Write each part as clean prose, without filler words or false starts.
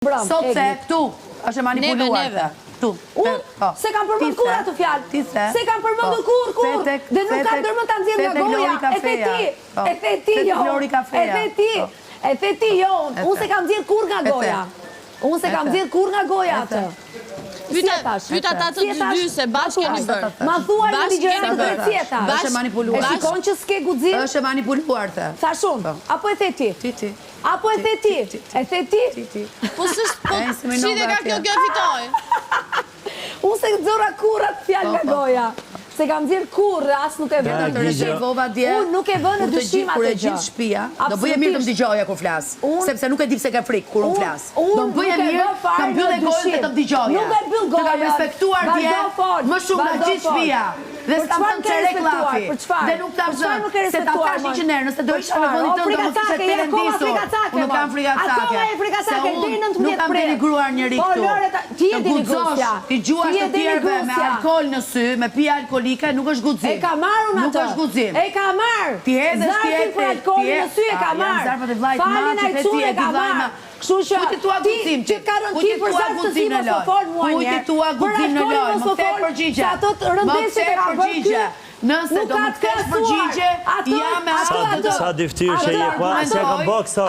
Sot se këtu është manipuluar. Unë se kam përmend kur atë fjalë. Se kam përmendur kur. Dhe nuk kam dërmend ta nxjerr nga goja. E the ti jo. E the ti jo. Unë se kam nxjerr kur nga goja. Unë se kam nxjerr kur nga goja atë. Pyta ta të dy se bashkë keni bërë. Ma thuaj në ligjërat të drejtësita. Është manipuluar. E shikon që s'ke guxim? Është manipuluar të. Thash unë. Apo e the ti? Ti. Apo e the ti? E the ti? Po si dhe ka kjo fitoj? Unë se nxorra kurrat fjalë nga goja. Se kam nxjerr kurrë, as nuk e vënë të rishevova dje. Unë nuk e vënë në dyshim atë Kur e gjë. gjithë shtëpia, do bëje mirë të më dëgjoja kur flas, sepse nuk e di pse ka frikë kur unë flas. Do më bëje mirë të mbyllë gojën dhe të më dëgjoja. Nuk e mbyll gojën. Të kam respektuar dje më shumë nga gjithë shtëpia. Dhe s'kam thënë çerek llafi. Dhe nuk ta zë se ta thash një herë, nëse do isha në vendin tënd do mos ishte televizor. Unë nuk kam frikacake. Nuk kam denigruar njerëj këtu. Ti je denigruesja. Ti gjuash të tjerëve me alkool në sy, me pije alkolike, nuk është guxim. E ka marrë unë atë. Nuk është guxim. E ka marrë. Ti hedhësh Zarfin për alkoolin në sy e ka marrë. Zarfat e vllajt Falin ai çun e ka marrë. Kështu që ti ka rënë ti për zarf të si mos u fol mua një. Kujti tua guxim në lojë, më kthe përgjigje. Ato rëndësi që ka bërë. Nëse do më kthesh përgjigje, jam me ato. Sa dyftyrë që je pa, se kam bërë kësaj.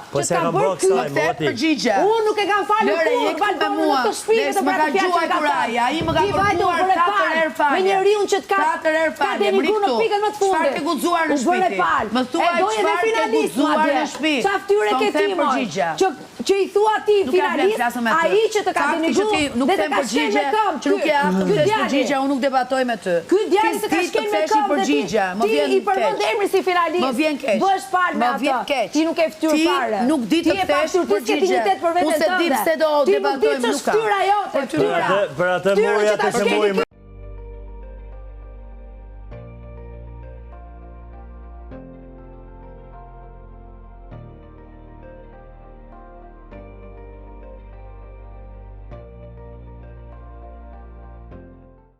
Po se kam bërë kësaj, më kthe përgjigje. Unë nuk e kam falur kur, balkonin në të shtëpive të më ka gjuaj kuraj, ai më ka kërkuar 4 herë falje. Me njeriu që të ka 4 herë falje. denigruar në pikën më të fundit. Çfarë ke guxuar në shtëpi? Më thuaj çfarë ke guxuar në shtëpi? Çfarë fytyre ke ti më? Që i thua ti finalist, ai që të ka denigruar, nuk them përgjigje, që nuk jam të them përgjigje, unë nuk debatoj me ty. Ky djalë se ka shkel me këmbë ti i përmend emrin si finalist. Më vjen keq. Bësh fal me atë. Ti nuk e fytyr fare. Ti nuk di të kthesh përgjigje. Unë se di pse do debatojmë, nuk ka. Ti nuk di ç'është fytyra jote, fytyra. Për atë mori atë që mori